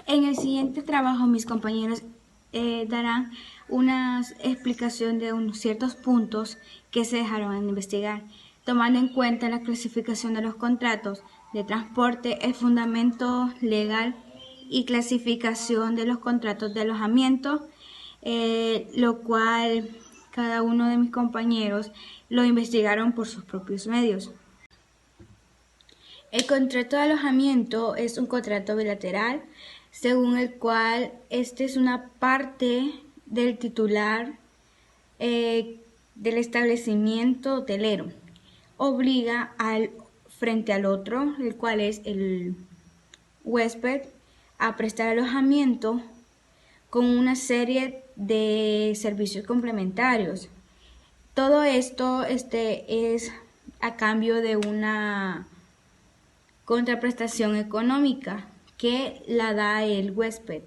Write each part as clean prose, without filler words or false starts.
En el siguiente trabajo mis compañeros darán una explicación de unos ciertos puntos que se dejaron en investigar, tomando en cuenta la clasificación de los contratos de transporte, el fundamento legal y clasificación de los contratos de alojamiento, lo cual cada uno de mis compañeros lo investigaron por sus propios medios. El contrato de alojamiento es un contrato bilateral, según el cual este es una parte del titular del establecimiento hotelero. Obliga frente al otro, el cual es el huésped, a prestar alojamiento con una serie de servicios complementarios. Todo esto es a cambio de una contraprestación económica que la da el huésped.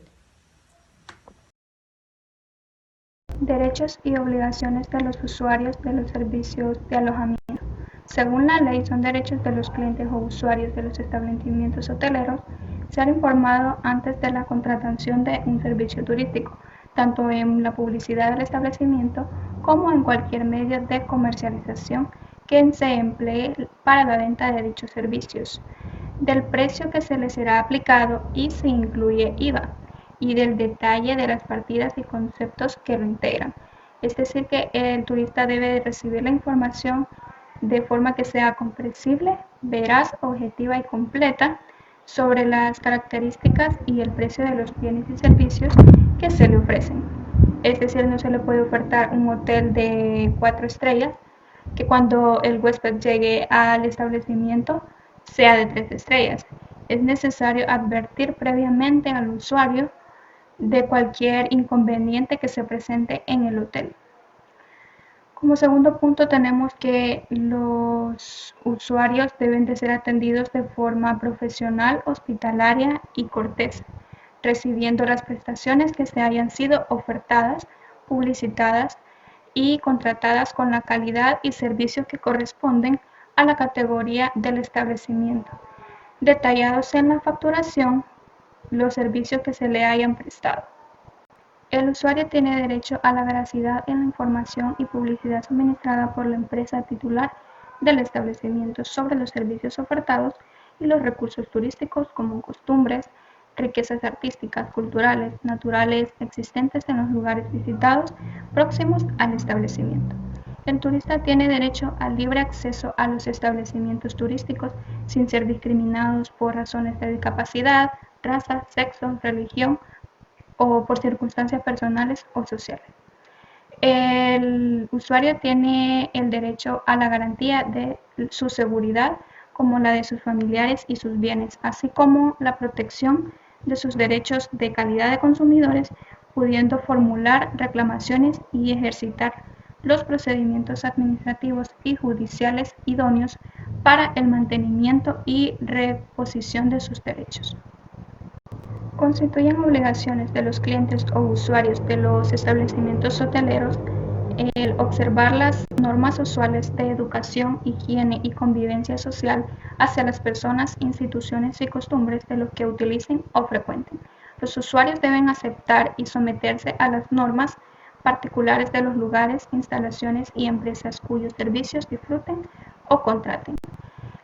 Derechos y obligaciones de los usuarios de los servicios de alojamiento. Según la ley, son derechos de los clientes o usuarios de los establecimientos hoteleros ser informado antes de la contratación de un servicio turístico, tanto en la publicidad del establecimiento como en cualquier medio de comercialización que se emplee para la venta de dichos servicios, del precio que se les será aplicado y si incluye IVA, y del detalle de las partidas y conceptos que lo integran. Es decir, que el turista debe recibir la información de forma que sea comprensible, veraz, objetiva y completa sobre las características y el precio de los bienes y servicios que se le ofrecen. Es decir, no se le puede ofertar un hotel de 4 estrellas que cuando el huésped llegue al establecimiento sea de 3 estrellas. Es necesario advertir previamente al usuario de cualquier inconveniente que se presente en el hotel. Como segundo punto tenemos que los usuarios deben de ser atendidos de forma profesional, hospitalaria y cortés, recibiendo las prestaciones que se hayan sido ofertadas, publicitadas y contratadas con la calidad y servicio que corresponden a la categoría del establecimiento, detallados en la facturación los servicios que se le hayan prestado. El usuario tiene derecho a la veracidad en la información y publicidad suministrada por la empresa titular del establecimiento sobre los servicios ofertados y los recursos turísticos como costumbres, riquezas artísticas, culturales, naturales existentes en los lugares visitados próximos al establecimiento. El turista tiene derecho al libre acceso a los establecimientos turísticos sin ser discriminados por razones de discapacidad, raza, sexo, religión o por circunstancias personales o sociales. El usuario tiene el derecho a la garantía de su seguridad como la de sus familiares y sus bienes, así como la protección de sus derechos de calidad de consumidores, pudiendo formular reclamaciones y ejercitar los procedimientos administrativos y judiciales idóneos para el mantenimiento y reposición de sus derechos. Constituyen obligaciones de los clientes o usuarios de los establecimientos hoteleros el observar las normas usuales de educación, higiene y convivencia social hacia las personas, instituciones y costumbres de los que utilicen o frecuenten. Los usuarios deben aceptar y someterse a las normas particulares de los lugares, instalaciones y empresas cuyos servicios disfruten o contraten.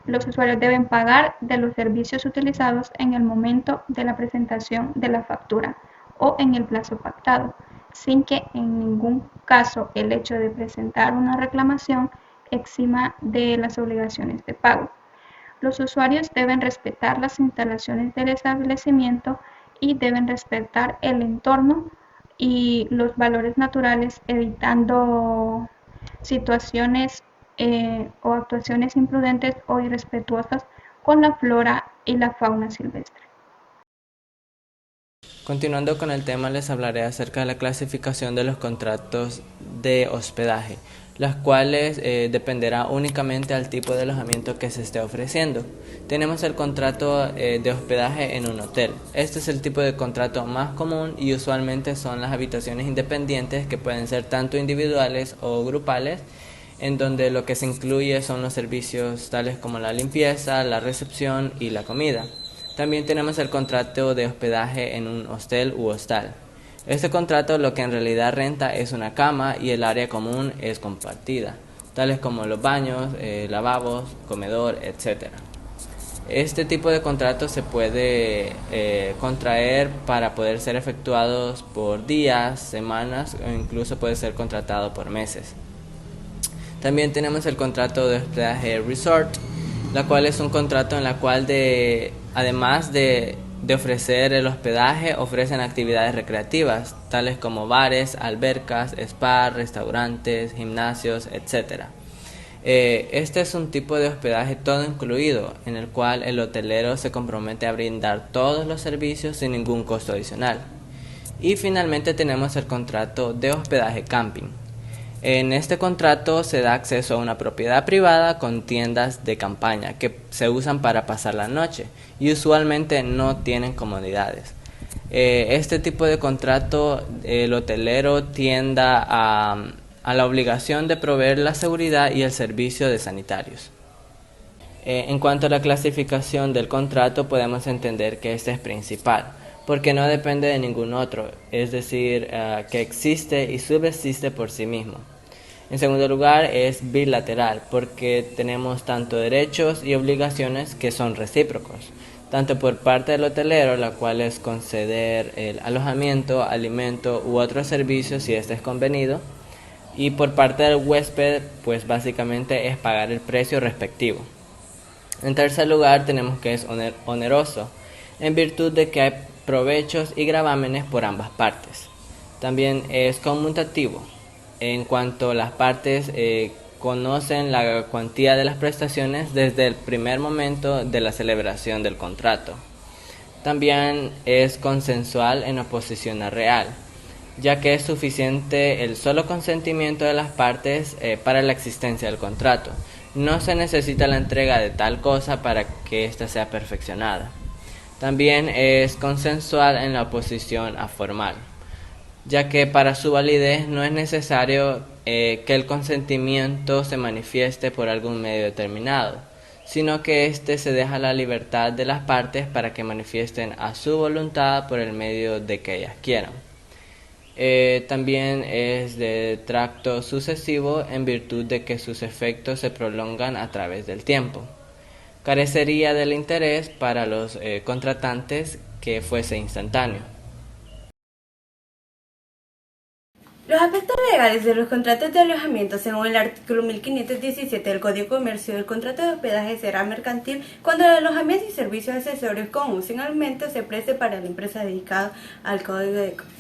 Los usuarios deben pagar de los servicios utilizados en el momento de la presentación de la factura o en el plazo pactado, sin que en ningún caso el hecho de presentar una reclamación exima de las obligaciones de pago. Los usuarios deben respetar las instalaciones del establecimiento y deben respetar el entorno y los valores naturales, evitando situaciones o actuaciones imprudentes o irrespetuosas con la flora y la fauna silvestre. Continuando con el tema, les hablaré acerca de la clasificación de los contratos de hospedaje, las cuales dependerá únicamente al tipo de alojamiento que se esté ofreciendo. Tenemos el contrato de hospedaje en un hotel. Este es el tipo de contrato más común y usualmente son las habitaciones independientes que pueden ser tanto individuales o grupales, en donde lo que se incluye son los servicios tales como la limpieza, la recepción y la comida. También tenemos el contrato de hospedaje en un hostel u hostal. Este contrato lo que en realidad renta es una cama y el área común es compartida, tales como los baños, lavabos, comedor, etc. Este tipo de contratos se puede contraer para poder ser efectuados por días, semanas o incluso puede ser contratado por meses. También tenemos el contrato de hospedaje resort, la cual es un contrato en la cual además de ofrecer el hospedaje, ofrecen actividades recreativas, tales como bares, albercas, spa, restaurantes, gimnasios, etc. Este es un tipo de hospedaje todo incluido, en el cual el hotelero se compromete a brindar todos los servicios sin ningún costo adicional. Y finalmente tenemos el contrato de hospedaje camping. En este contrato se da acceso a una propiedad privada con tiendas de campaña que se usan para pasar la noche y usualmente no tienen comodidades. Este tipo de contrato el hotelero tienda a la obligación de proveer la seguridad y el servicio de sanitarios. En cuanto a la clasificación del contrato, podemos entender que este es principal, porque no depende de ningún otro, es decir, que existe y subsiste por sí mismo. En segundo lugar, es bilateral, porque tenemos tanto derechos y obligaciones que son recíprocos, tanto por parte del hotelero, la cual es conceder el alojamiento, alimento u otros servicios si este es convenido, y por parte del huésped, pues básicamente es pagar el precio respectivo. En tercer lugar, tenemos que es oneroso, en virtud de que hay provechos y gravámenes por ambas partes. También es conmutativo, en cuanto las partes conocen la cuantía de las prestaciones desde el primer momento de la celebración del contrato. También es consensual en oposición a real, ya que es suficiente el solo consentimiento de las partes para la existencia del contrato. No se necesita la entrega de tal cosa para que ésta sea perfeccionada. También es consensual en la oposición a formal, ya que para su validez no es necesario que el consentimiento se manifieste por algún medio determinado, sino que éste se deja la libertad de las partes para que manifiesten a su voluntad por el medio de que ellas quieran. También es de tracto sucesivo en virtud de que sus efectos se prolongan a través del tiempo. Carecería del interés para los contratantes que fuese instantáneo. Los aspectos legales de los contratos de alojamiento, según el artículo 1517 del Código de Comercio, el contrato de hospedaje será mercantil cuando el alojamiento y servicios accesorios con o sin alimento se preste para la empresa dedicada al Código de Comercio.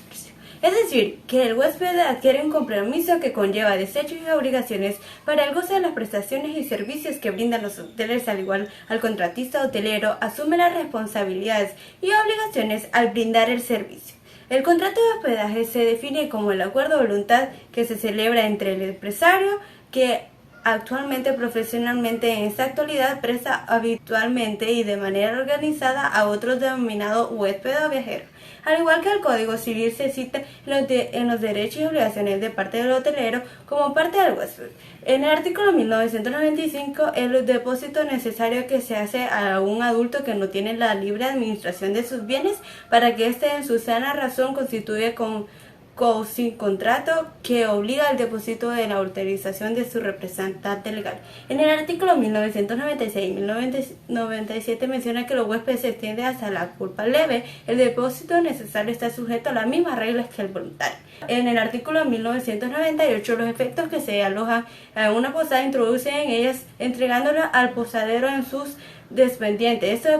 Es decir, que el huésped adquiere un compromiso que conlleva desechos y obligaciones para el goce de las prestaciones y servicios que brindan los hoteles, al igual al contratista hotelero asume las responsabilidades y obligaciones al brindar el servicio. El contrato de hospedaje se define como el acuerdo de voluntad que se celebra entre el empresario que actualmente profesionalmente en esta actualidad presta habitualmente y de manera organizada a otros denominados huésped o viajero. Al igual que el Código Civil se cita en los derechos y obligaciones de parte del hotelero como parte del huésped. En el artículo 1995, el depósito necesario que se hace a un adulto que no tiene la libre administración de sus bienes para que éste en su sana razón constituye sin contrato que obliga al depósito de la autorización de su representante legal. En el artículo 1996 y 1997 menciona que los huéspedes se extiende hasta la culpa leve. El depósito necesario está sujeto a las mismas reglas que el voluntario. En el artículo 1998, los efectos que se alojan en una posada introducen en ellas entregándola al posadero en sus dependientes. Estos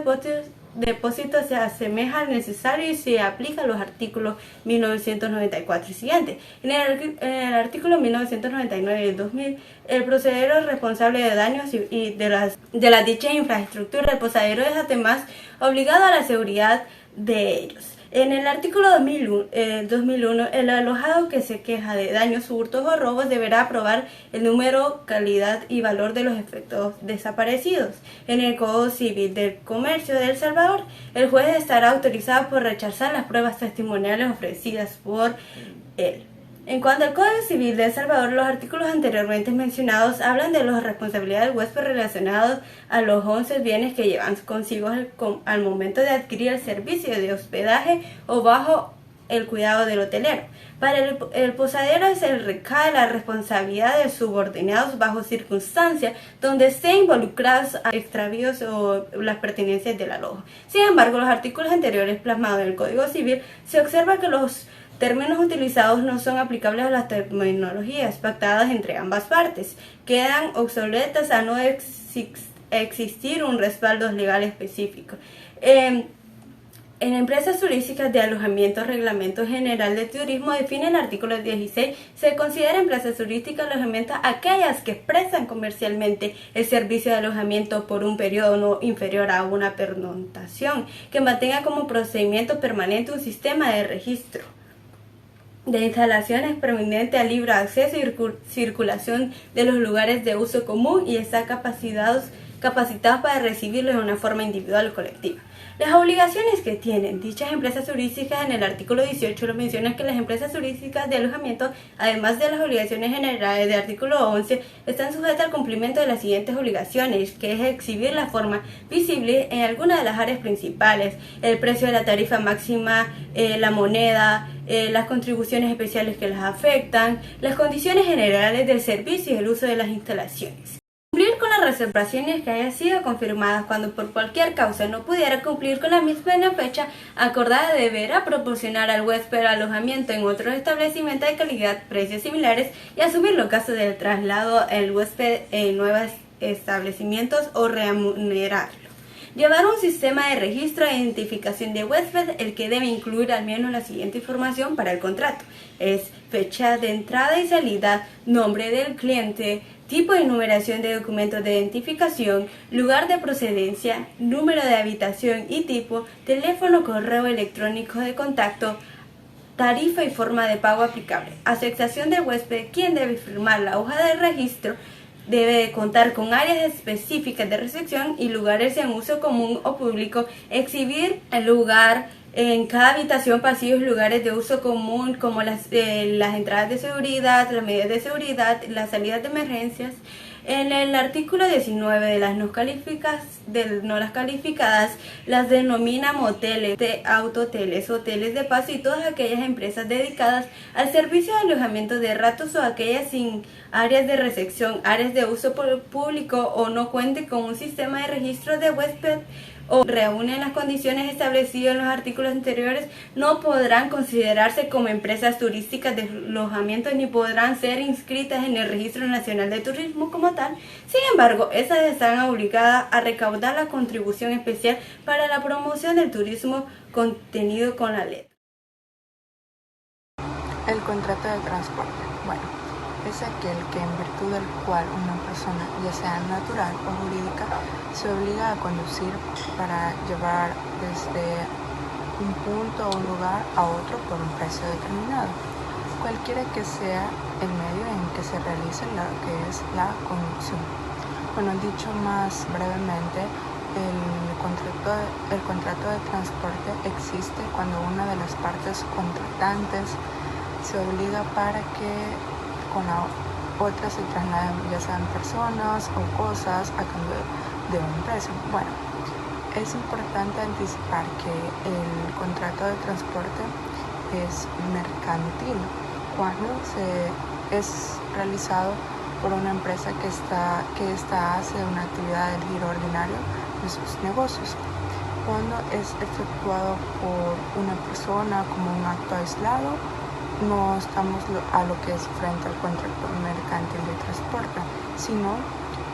depósito se asemeja al necesario y se aplica a los artículos 1994 y siguientes. En el artículo 1999 y 2000, el posadero responsable de daños y de la dicha infraestructura, el posadero es además obligado a la seguridad de ellos. En el artículo 2001, el alojado que se queja de daños, hurtos o robos deberá probar el número, calidad y valor de los efectos desaparecidos. En el Código Civil del Comercio de El Salvador, el juez estará autorizado por rechazar las pruebas testimoniales ofrecidas por él. En cuanto al Código Civil de El Salvador, los artículos anteriormente mencionados hablan de las responsabilidades del huésped relacionados a los 11 bienes que llevan consigo al momento de adquirir el servicio de hospedaje o bajo el cuidado del hotelero. Para el posadero se recae la responsabilidad de subordinados bajo circunstancias donde estén involucrados a extravíos o las pertenencias del alojo. Sin embargo, los artículos anteriores plasmados en el Código Civil se observa que los términos utilizados no son aplicables a las terminologías pactadas entre ambas partes. Quedan obsoletas a no existir un respaldo legal específico. En empresas turísticas de alojamiento, Reglamento General de Turismo define el artículo 16, se considera empresas turísticas de alojamiento aquellas que prestan comercialmente el servicio de alojamiento por un periodo no inferior a una pernoctación, que mantenga como procedimiento permanente un sistema de registro de instalaciones permanente a libre acceso y circulación de los lugares de uso común y está capacitados para recibirlos de una forma individual o colectiva. Las obligaciones que tienen dichas empresas turísticas en el artículo 18 lo menciona que las empresas turísticas de alojamiento, además de las obligaciones generales del artículo 11, están sujetas al cumplimiento de las siguientes obligaciones, que es exhibir la forma visible en alguna de las áreas principales, el precio de la tarifa máxima, la moneda, las contribuciones especiales que las afectan, las condiciones generales del servicio y el uso de las instalaciones. Cumplir con las reservaciones que hayan sido confirmadas cuando por cualquier causa no pudiera cumplir con la misma en la fecha acordada deberá proporcionar al huésped alojamiento en otros establecimientos de calidad, precios similares y asumir los gastos del traslado al huésped en nuevos establecimientos o remunerarlo. Llevar un sistema de registro e identificación de huésped, el que debe incluir al menos la siguiente información para el contrato. Es fecha de entrada y salida, nombre del cliente, tipo de numeración de documentos de identificación, lugar de procedencia, número de habitación y tipo, teléfono, correo electrónico de contacto, tarifa y forma de pago aplicable. Aceptación del huésped, quien debe firmar la hoja de registro, debe contar con áreas específicas de recepción y lugares en uso común o público, exhibir el lugar en cada habitación, pasillos, lugares de uso común como las entradas de seguridad, las medidas de seguridad, las salidas de emergencias. En el artículo 19 de las no las calificadas, las denomina moteles, autoteles, hoteles de paso y todas aquellas empresas dedicadas al servicio de alojamiento de ratos o aquellas sin áreas de recepción, áreas de uso público o no cuenten con un sistema de registro de huésped o reúnen las condiciones establecidas en los artículos anteriores, no podrán considerarse como empresas turísticas de alojamiento ni podrán ser inscritas en el Registro Nacional de Turismo como tal. Sin embargo, estas están obligadas a recaudar la contribución especial para la promoción del turismo contenido con la ley. El contrato de transporte. Bueno, es aquel que en virtud del cual una persona, ya sea natural o jurídica, se obliga a conducir para llevar desde un punto o un lugar a otro por un precio determinado, cualquiera que sea el medio en que se realice lo que es la conducción. Bueno, dicho más brevemente, el contrato de transporte existe cuando una de las partes contratantes se obliga para que con la otra se trasladen ya sean personas o cosas a cambio de un precio. Bueno, es importante anticipar que el contrato de transporte es mercantil cuando es realizado por una empresa que hace una actividad del giro ordinario de sus negocios. Cuando es efectuado por una persona como un acto aislado, no estamos a lo que es frente al contrato mercantil de transporte, sino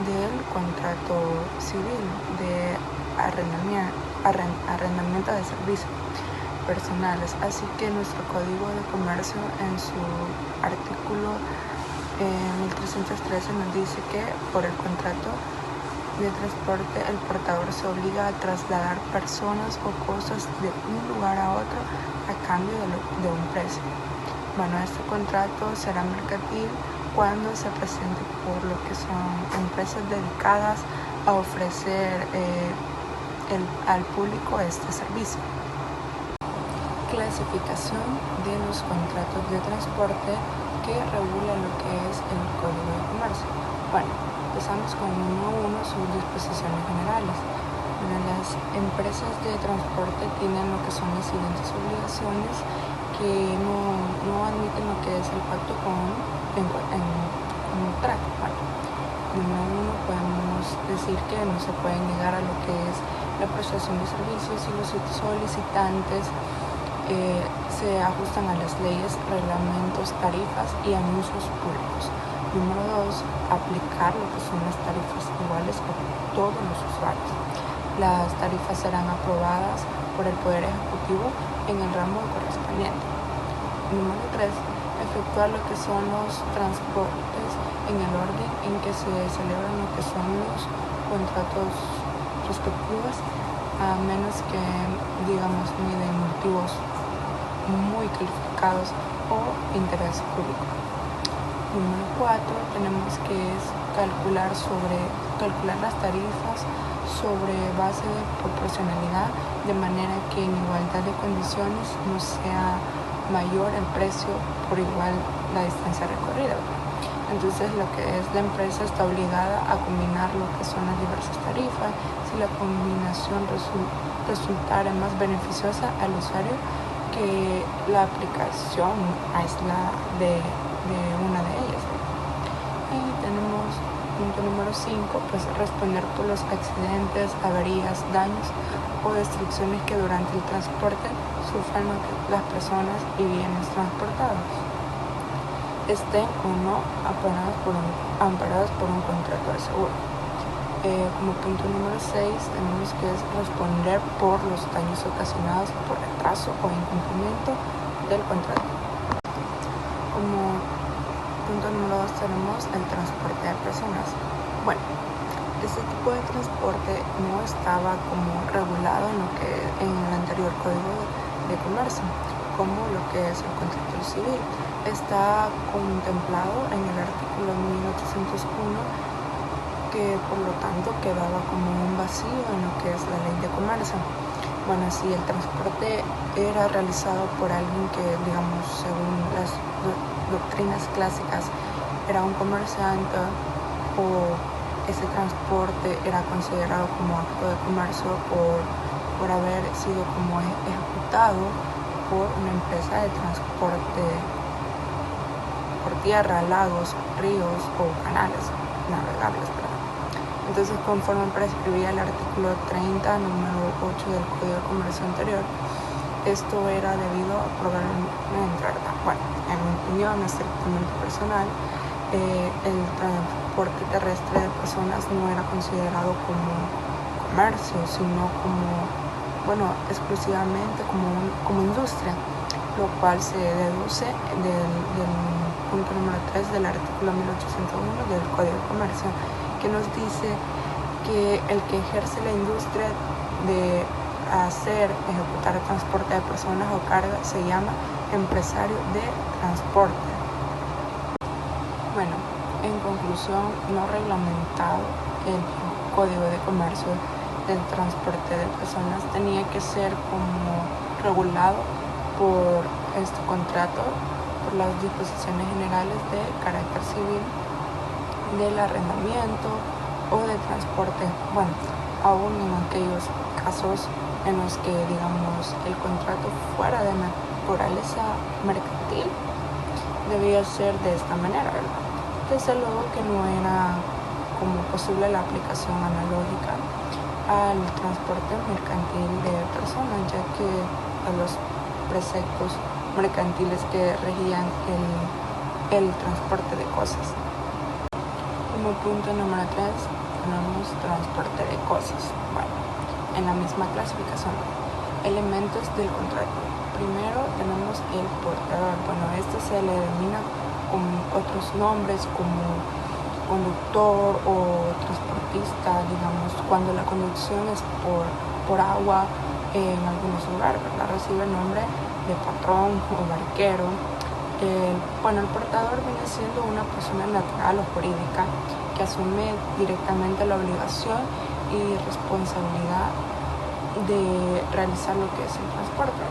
del contrato civil de arrendamiento de servicios personales. Así que nuestro Código de Comercio en su artículo 1313 nos dice que por el contrato de transporte el portador se obliga a trasladar personas o cosas de un lugar a otro a cambio de un precio. Bueno, este contrato será mercantil cuando se presente por lo que son empresas dedicadas a ofrecer al público este servicio. clasificación de los contratos de transporte que regula lo que es el Código de Comercio. Bueno, empezamos con uno sus disposiciones generales. Bueno, las empresas de transporte tienen lo que son las siguientes obligaciones que no admiten lo que es el pacto en contrato. Bueno, número uno, podemos decir que no se pueden negar a lo que es la prestación de servicios y los solicitantes se ajustan a las leyes, reglamentos, tarifas y anuncios públicos. Número dos, aplicar lo que son las tarifas iguales a todos los usuarios. Las tarifas serán aprobadas por el Poder Ejecutivo en el ramo correspondiente. Número tres, efectuar lo que son los transportes en el orden en que se celebran lo que son los contratos respectivos, a menos que, digamos, miden motivos muy calificados o interés público. Número 4, tenemos que calcular las tarifas sobre base de proporcionalidad, de manera que en igualdad de condiciones no sea mayor el precio por igual la distancia recorrida. Entonces lo que es la empresa está obligada a combinar lo que son las diversas tarifas. Si la combinación resultara más beneficiosa al usuario que la aplicación aislada de una de ellas. Y tenemos punto número 5, pues responder por los accidentes, averías, daños o destrucciones que durante el transporte sufran las personas y bienes transportados, estén o no amparadas por un contrato de seguro. Como punto número 6 tenemos que responder por los daños ocasionados por retraso o incumplimiento del contrato. Como punto número 2 tenemos el transporte de personas. Bueno, este tipo de transporte no estaba como regulado en el anterior Código de Comercio, como lo que es el contrato civil. Está contemplado en el artículo 1801, que por lo tanto quedaba como un vacío en lo que es la ley de comercio. Bueno, si el transporte era realizado por alguien que, digamos, según las doctrinas clásicas, era un comerciante, o ese transporte era considerado como acto de comercio por haber sido como ejecutado por una empresa de transporte por tierra, lagos, ríos o canales navegables, ¿verdad? Entonces, conforme prescribía el artículo 30, número 8 del Código de Comercio anterior, esto era debido a probablemente, ¿verdad? Bueno, en mi opinión, estrictamente personal, el transporte terrestre de personas no era considerado como comercio, sino exclusivamente como industria, lo cual se deduce del punto número 3 del artículo 1801 del Código de Comercio, que nos dice que el que ejerce la industria de ejecutar el transporte de personas o carga se llama empresario de transporte. Bueno, en conclusión, no reglamentado el Código de Comercio del transporte de personas tenía que ser como regulado por este contrato, por las disposiciones generales de carácter civil, del arrendamiento o de transporte. Bueno, aún en aquellos casos en los que, digamos, el contrato fuera de naturaleza mercantil, debía ser de esta manera, ¿verdad? Desde luego que no era como posible la aplicación analógica al transporte mercantil de personas, ya que a los preceptos mercantiles que regían el transporte de cosas. Como punto número 3 tenemos transporte de cosas. Bueno, en la misma clasificación, elementos del contrato. Primero tenemos el portador. Bueno, este se le denomina con otros nombres como conductor o transportista, digamos, cuando la conducción es por agua en algunos lugares, ¿verdad? Recibe el nombre de patrón o barquero. El portador viene siendo una persona natural o jurídica que asume directamente la obligación y responsabilidad de realizar lo que es el transporte.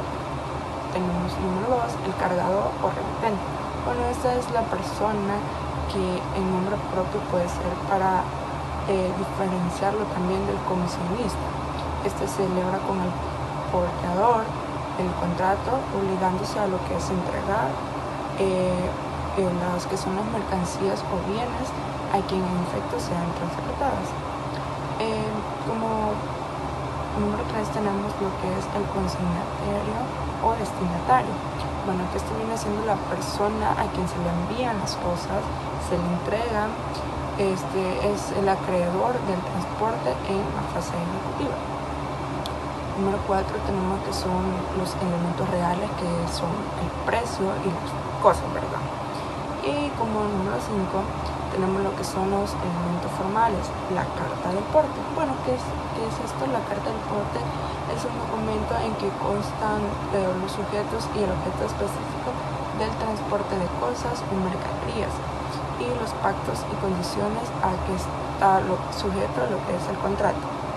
tenemos número 2, el cargador o remitente. Bueno, esta es la persona que en nombre propio puede ser para diferenciarlo también del comisionista. Este se celebra con el portador del contrato, obligándose a lo que es entregar las que son las mercancías o bienes a quien en efecto sean transportadas. Como número 3 tenemos lo que es el consignatario o destinatario. Bueno, que esto viene siendo la persona a quien se le envían las cosas, se le entregan. Este es el acreedor del transporte en la fase ejecutiva. Número 4 tenemos que son los elementos reales, que son el precio y las cosas, ¿verdad? Y como número 5 tenemos lo que son los elementos formales, la carta del porte. Bueno, ¿qué es esto? La carta del porte es un documento en que constan los sujetos y el objeto específico del transporte de cosas o mercaderías y los pactos y condiciones a que está sujeto a lo que es el contrato.